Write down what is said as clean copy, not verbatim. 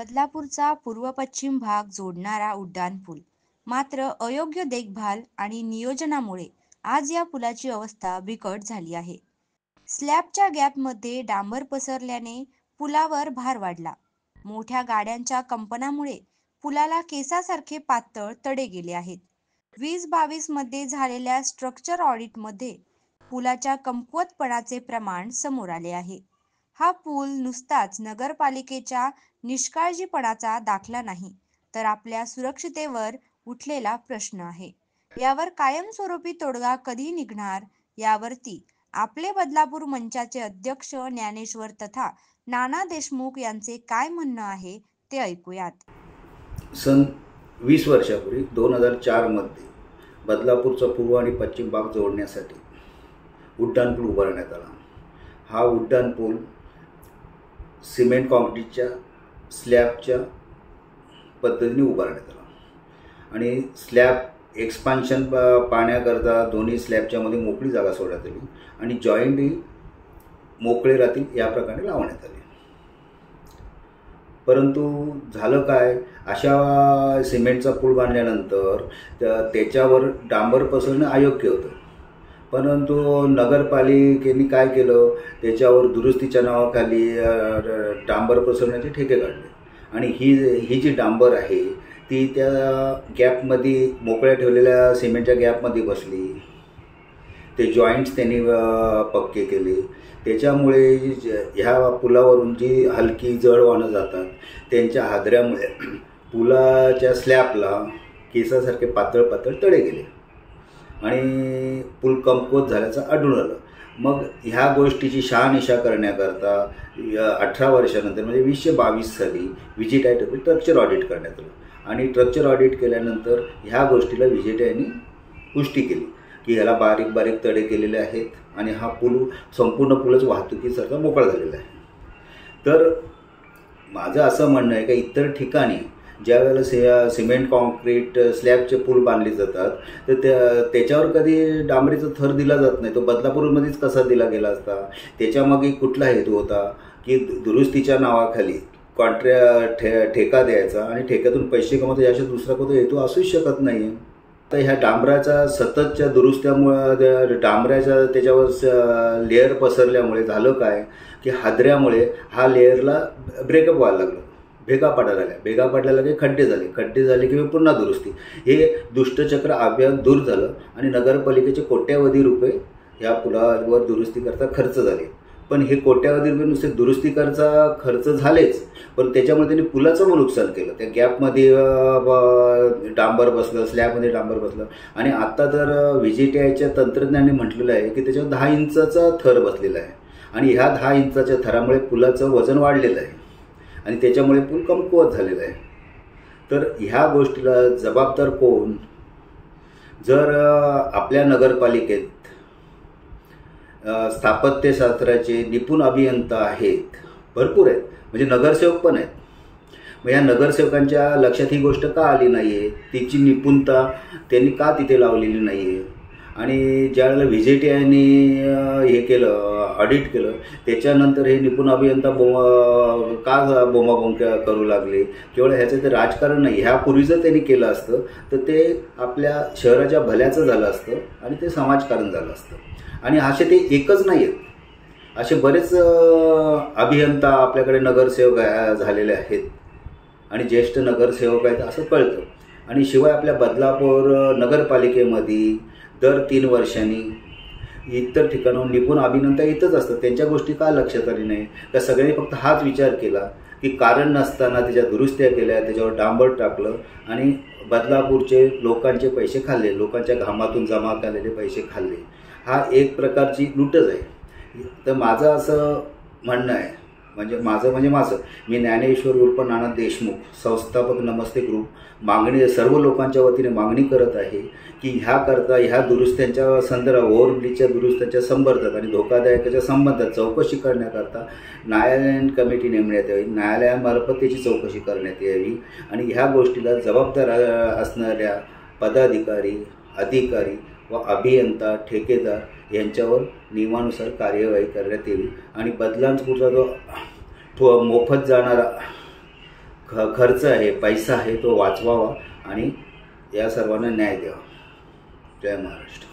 बदलापूरचा पूर्व-पश्चिम भाग जोडणारा उड्डाणपूल. मात्र अयोग्य देखभाल आणि नियोजनामुळे आज या पुलाची अवस्था बिकट झाली आहे. स्लॅबच्या गॅपमध्ये डांबर पसरल्याने पुलावर भार वाढला. मोठ्या गाड्यांच्या कंपनामुळे पुलाला केसासारखे पातळ तडे गेले आहेत. 2022 मध्ये झालेल्या स्ट्रक्चर ऑडिटमध्ये पुलाच्या कमकुवतपणाचे प्रमाण समोर आले आहे. हा पूल नुसताच नगरपालिकेच्या निष्काळजीपणाचा दाखला नाही, तर आपल्या सुरक्षितेवर उठलेला प्रश्न आहे. यावर कायमस्वरूपी तोडगा कधी निघणार, यावरती आपले बदलापूर मंचाचे अध्यक्ष ज्ञानेश्वर तथा नाना देशमुख यांचे काय म्हणणं आहे ते ऐकूयात. सन 20 वर्षापूर्वी 2004 मध्ये बदलापूरचा पूर्व आणि पश्चिम भाग जोडण्यासाठी उड्डाणपूल उभारण्यात आला. हा उड्डाणपूल सिमेंट कॉन्क्रीटच्या स्लॅबच्या पद्धतीने उभारण्यात आला आणि स्लॅब एक्सपान्शन पाहण्याकरता दोन्ही स्लॅबच्या मध्ये मोकळी जागा सोडण्यात आली आणि जॉईंटही मोकळे राहतील या प्रकारे लावण्यात आले. परंतु झालं काय, अशा सिमेंटचा पूल बांधल्यानंतर त्याच्यावर डांबर पसरणं अयोग्य होतं. परंतु नगरपालिकेने काय केलं, त्याच्यावर दुरुस्तीच्या नावाखाली डांबर पसरण्याचे ठेके काढले आणि ही जी डांबर आहे ती त्या गॅपमध्ये मोकळ्या ठेवलेल्या सिमेंटच्या गॅपमध्ये बसली. ते जॉईंट्स त्यांनी पक्के केले. त्याच्यामुळे ह्या पुलावरून जी हलकी जड वाहनं जातात त्यांच्या हादऱ्यामुळे पुलाच्या स्लॅबला केसासारखे पातळ पातळ तडे गेले आणि पूल कमकुवत झाल्याचं आढळून आलं. मग ह्या गोष्टीची शहानिशा करण्याकरता 18 वर्षानंतर म्हणजे 2022 साली व्हिजिटायटरने स्ट्रक्चर ऑडिट करण्यात आलं आणि स्ट्रक्चर ऑडिट केल्यानंतर ह्या गोष्टीला व्हिजिटायने पुष्टी केली की ह्याला बारीक बारीक तडे केलेले आहेत आणि हा पूल संपूर्ण पूलच वाहतुकीसारखा मोकळा झालेला आहे. तर माझं असं म्हणणं आहे की इतर ठिकाणी ज्या वेळेला सिमेंट कॉन्क्रीट स्लॅबचे पूल बांधले जातात तर त्याच्यावर कधी डांबरीचा थर दिला जात नाही. तो बदलापूरमध्येच कसा दिला गेला असता, त्याच्यामागे कुठला हेतू होता की दुरुस्तीच्या नावाखाली ठेका द्यायचा आणि ठेक्यातून पैसे कमवता, याचा दुसरा कोणता हेतू असूच शकत नाही. तर ह्या डांबराच्या सततच्या दुरुस्त्यामुळे डांबराच्या त्याच्यावर लेअर पसरल्यामुळे झालं काय की हादऱ्यामुळे हा लेअरला ब्रेकअप व्हायला लागलं, भेगा पडायला लागल्या. भेगा पडल्याला की खड्डे झाले की पुन्हा दुरुस्ती. हे दुष्टचक्र अभियान दूर झालं आणि नगरपालिकेचे कोट्यावधी रुपये ह्या पुलावर दुरुस्ती करता खर्च झाले. पण हे कोट्यावधी रुपये नुसते दुरुस्ती करता खर्च झालेच, पण त्याच्यामुळे त्यांनी पुलाचं मग नुकसान केलं. त्या गॅपमध्ये डांबर बसलं, स्लॅबमध्ये डांबर बसलं आणि आत्ता तर व्हिजिटायच्या तंत्रज्ञानाने म्हटलेलं आहे की त्याच्यावर 10 इंचाचा थर बसलेला आहे आणि ह्या 10 इंचाच्या थरामुळे पुलाचं वजन वाढलेलं आहे आणि त्याच्यामुळे पूल कमकुवत झालेला आहे. तर ह्या गोष्टीला जबाबदार कोण? जर आपल्या नगरपालिकेत स्थापत्यशास्त्राचे निपुण अभियंता आहेत, भरपूर आहेत, म्हणजे नगरसेवक पण आहेत. मग या नगरसेवकांच्या लक्षात ही गोष्ट का आली नाही आहे, तिची निपुणता त्यांनी का तिथे लावलेली नाही आहे? आणि ज्यावेळेला व्हिजिटायने हे केलं, ऑडिट केलं, त्याच्यानंतर हे निपुण अभियंता का बोंबाबोंब करू लागले? केवळ ह्याचं ते राजकारण नाही. ह्यापूर्वी जर त्यांनी केलं असतं तर ते आपल्या शहराच्या भल्याचं झालं असतं आणि ते समाजकारण झालं असतं. आणि असे ते एकच नाही आहेत, असे बरेच अभियंता आपल्याकडे नगरसेवक झालेले आहेत आणि ज्येष्ठ नगरसेवक आहेत असं कळतं. आणि शिवाय आपल्या बदलापूर नगरपालिकेमध्ये दर 3 वर्षांनी इतर ठिकाणाहून निपुण अभियंता येतच असतात. त्यांच्या गोष्टी का लक्षात आली नाही? तर सगळ्यांनी फक्त हाच विचार केला की कारण नसताना त्याच्या दुरुस्त्या केल्या, त्याच्यावर डांबर टाकलं आणि बदलापूरचे लोकांचे पैसे खाल्ले, लोकांच्या घामातून जमा केलेले पैसे खाल्ले. हा एक प्रकारची लूटच आहे. तर माझं असं म्हणणं आहे, माझं मी ज्ञानेश्वर उर्फ नाना देशमुख, संस्थापक नमस्ते ग्रुप, सर्व लोकांच्या वतीने मागणी करत आहे की ह्या दुरुस्त्यांच्या संदर्भात, ओव्हरब्रिजच्या दुरुस्त्यांच्या संदर्भात आणि धोकादायकाच्या संबंधात चौकशी करण्याकरता न्यायालयीन कमिटी नेमण्यात यावी, न्यायालयामार्फत त्याची चौकशी करण्यात यावी आणि ह्या गोष्टीला जबाबदार असणाऱ्या पदाधिकारी, अधिकारी व अभियंता, ठेकेदार यांच्यावर नियमानुसार कार्यवाही करण्यात यावी आणि बदलापूरचा जो मोफत जाणारा खर्च आहे, पैसा आहे तो वाचवावा आणि या सर्वांना न्याय द्यावा. जय महाराष्ट्र.